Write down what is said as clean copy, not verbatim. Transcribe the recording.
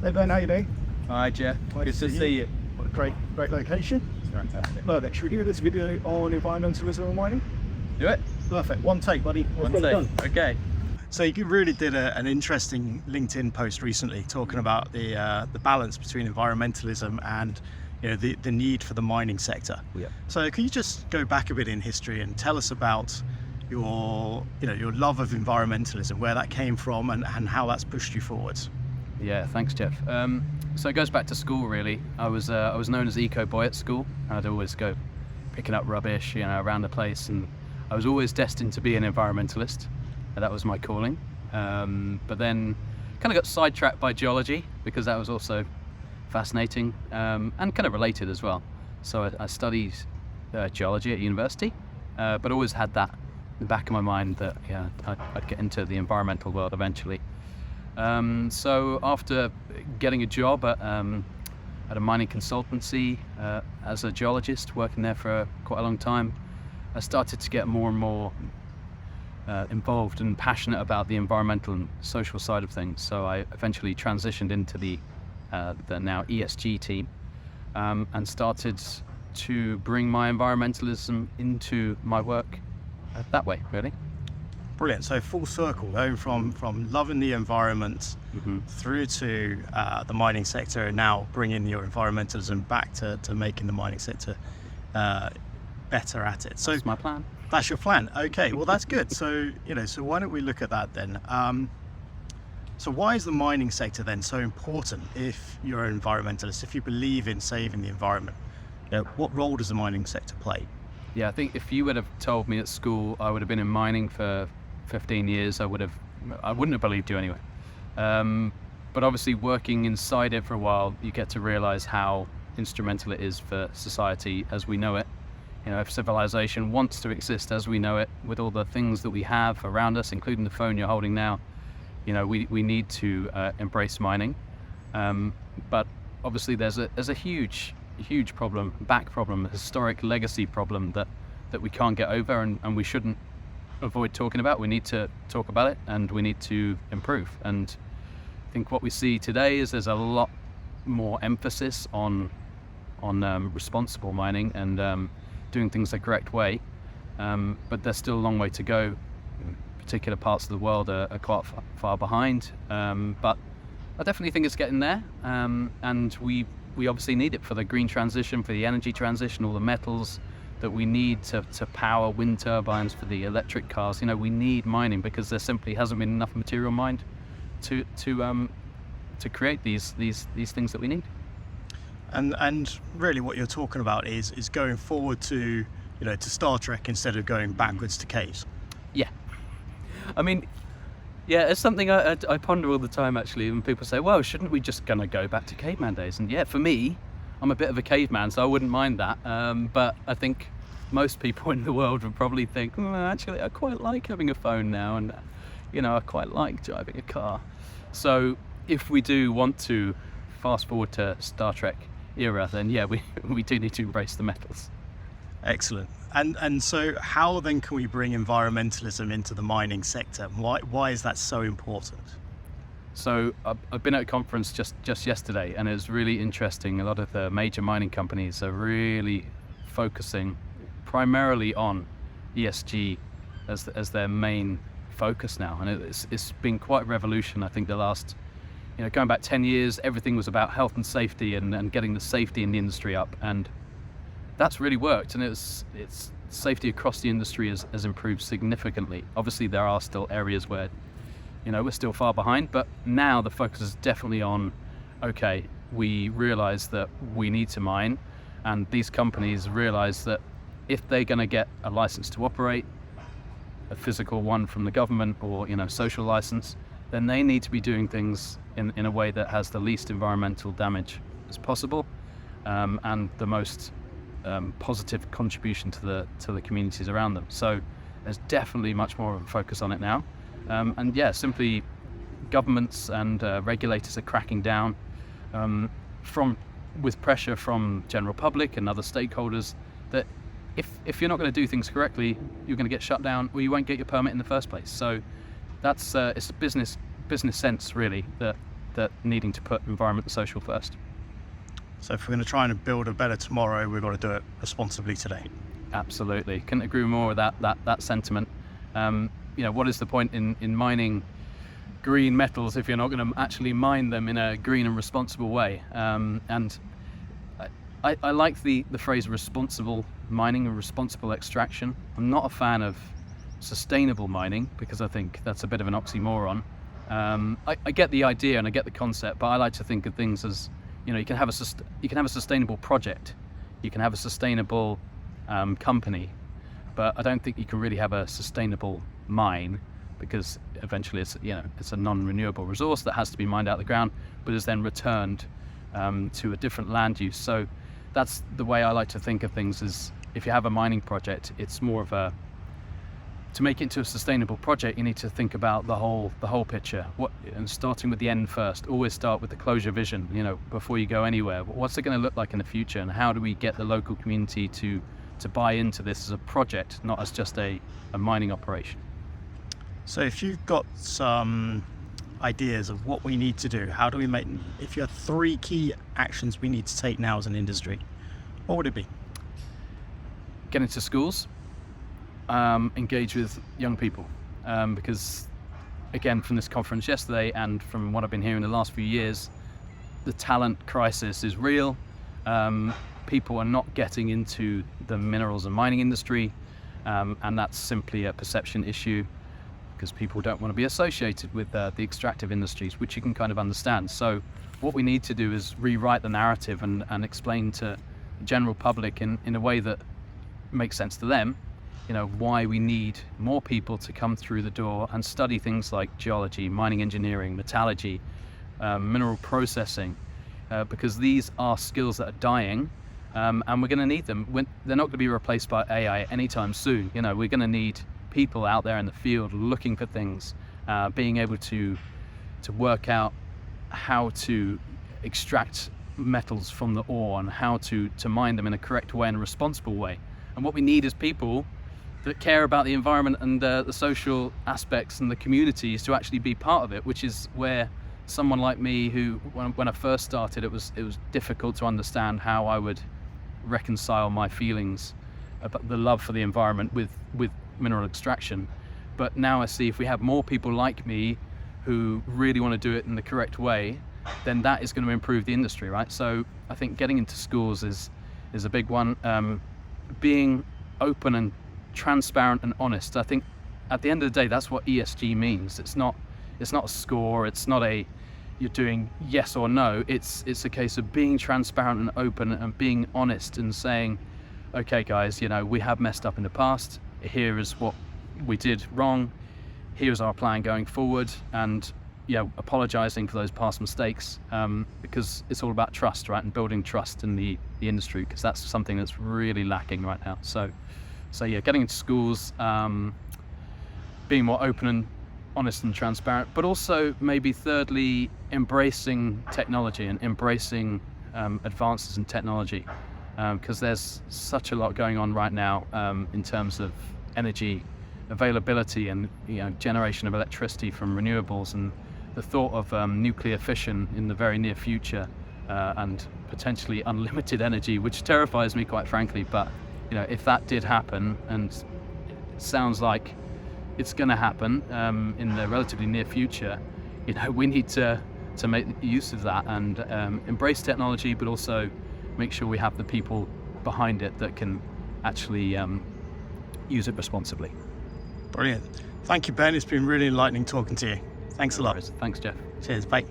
Hey Ben, how you doing? Hi Jeff, Nice good to see you. What a great location. Fantastic. Perfect. Should we do this video on environmentalism and mining? Do it. Perfect. One take, buddy. One Let's get it take. done. Okay. So you really did an interesting LinkedIn post recently talking about the balance between environmentalism and the need for the mining sector. Yeah. So can you just go back a bit in history and tell us about your love of environmentalism, where that came from, and how that's pushed you forwards? Yeah. Thanks, Jeff. So it goes back to school really. I was known as Eco Boy at school. I'd always go picking up rubbish, around the place, and I was always destined to be an environmentalist. That was my calling. But then kind of got sidetracked by geology because that was also fascinating and kind of related as well. So I studied geology at university, but always had that in the back of my mind that I'd get into the environmental world eventually. So after getting a job at a mining consultancy as a geologist, working there for quite a long time, I started to get more and more involved and passionate about the environmental and social side of things. So I eventually transitioned into the now ESG team and started to bring my environmentalism into my work that way, really. Brilliant. So full circle, going from loving the environment through to the mining sector, and now bringing your environmentalism back to making the mining sector better at it. So that's my plan. That's your plan. Okay, well that's good. So so why don't we look at that then? So why is the mining sector then so important if you're an environmentalist, if you believe in saving the environment? What role does the mining sector play? Yeah, I think if you would have told me at school I would have been in mining for 15 years, I wouldn't have believed you anyway. But obviously working inside it for a while, you get to realize how instrumental it is for society as we know it. If civilization wants to exist as we know it, with all the things that we have around us, including the phone you're holding now, we need to embrace mining. But obviously there's a huge problem, back problem, a historic legacy problem that we can't get over, and we shouldn't avoid talking about. We need to talk about it, and we need to improve. And I think what we see today is there's a lot more emphasis on responsible mining and doing things the correct way, but there's still a long way to go. Particular parts of the world are quite far behind, but I definitely think it's getting there, and we obviously need it for the green transition, for the energy transition, all the metals that we need to power wind turbines, for the electric cars. We need mining because there simply hasn't been enough material mined to create these things that we need. And really what you're talking about is going forward to to Star Trek instead of going backwards to caves. Yeah, I mean, yeah, it's something I ponder all the time actually. When people say, well, shouldn't we just gonna go back to caveman days? And yeah, for me, I'm a bit of a caveman, so I wouldn't mind that, but I think most people in the world would probably think, actually I quite like having a phone now, and I quite like driving a car. So if we do want to fast forward to Star Trek era, then yeah, we do need to embrace the metals. Excellent. And so how then can we bring environmentalism into the mining sector? Why is that so important? So I've been at a conference just yesterday, and it was really interesting. A lot of the major mining companies are really focusing primarily on ESG as their main focus now, and it's been quite a revolution. I think the last going back 10 years, everything was about health and safety and getting the safety in the industry up, and that's really worked, and it's safety across the industry has improved significantly. Obviously there are still areas where we're still far behind, but now the focus is definitely on, okay, we realize that we need to mine, and these companies realize that if they're going to get a license to operate, a physical one from the government or social license, then they need to be doing things in a way that has the least environmental damage as possible, and the most positive contribution to the communities around them. So there's definitely much more of a focus on it now, and yeah, simply governments and regulators are cracking down with pressure from general public and other stakeholders that if you're not going to do things correctly, you're going to get shut down, or you won't get your permit in the first place. So that's it's a business sense really that that needing to put environment and social first. So if we're going to try and build a better tomorrow, we've got to do it responsibly today. Absolutely, couldn't agree more with that sentiment. What is the point in mining green metals if you're not going to actually mine them in a green and responsible way? And I like the phrase responsible mining and responsible extraction. I'm not a fan of sustainable mining because I think that's a bit of an oxymoron. I get the idea and I get the concept, but I like to think of things as, you can have a sustainable project, you can have a sustainable company, but I don't think you can really have a sustainable mine, because eventually it's a non-renewable resource that has to be mined out of the ground, but is then returned to a different land use. So that's the way I like to think of things. Is if you have a mining project, it's more of to make it into a sustainable project, you need to think about the whole picture. And starting with the end first. Always start with the closure vision, before you go anywhere. What's it going to look like in the future, and how do we get the local community to buy into this as a project, not as just a mining operation? So if you've got some ideas of what we need to do, how do we if you have 3 key actions we need to take now as an industry, what would it be? Get into schools, engage with young people, because again, from this conference yesterday and from what I've been hearing the last few years, the talent crisis is real. People are not getting into the minerals and mining industry, and that's simply a perception issue, because people don't want to be associated with the extractive industries, which you can kind of understand. So what we need to do is rewrite the narrative and explain to the general public in a way that makes sense to them, why we need more people to come through the door and study things like geology, mining engineering, metallurgy, mineral processing, because these are skills that are dying, and we're going to need them. They're not going to be replaced by AI anytime soon. We're going to need people out there in the field looking for things, being able to work out how to extract metals from the ore and how to mine them in a correct way and a responsible way. And what we need is people that care about the environment and the social aspects and the communities to actually be part of it, which is where someone like me, who when I first started, it was difficult to understand how I would reconcile my feelings about the love for the environment with mineral extraction. But now I see, if we have more people like me who really want to do it in the correct way, then that is going to improve the industry, right? So I think getting into schools is a big one. Being open and transparent and honest. I think at the end of the day, that's what ESG means. It's not a score. It's not you're doing yes or no. It's a case of being transparent and open and being honest and saying, okay guys, we have messed up in the past. Here is what we did wrong. Here's our plan going forward, and apologizing for those past mistakes, because it's all about trust, right? And building trust in the industry, because that's something that's really lacking right now. So getting into schools, being more open and honest and transparent, but also maybe thirdly, embracing technology and embracing advances in technology, because there's such a lot going on right now in terms of energy availability and generation of electricity from renewables, and the thought of nuclear fission in the very near future, and potentially unlimited energy, which terrifies me, quite frankly. But if that did happen, and it sounds like it's going to happen in the relatively near future, we need to make use of that and embrace technology, but also make sure we have the people behind it that can actually use it responsibly. Brilliant. Thank you, Ben. It's been really enlightening talking to you. Thanks a lot. Thanks, Jeff. Cheers. Bye.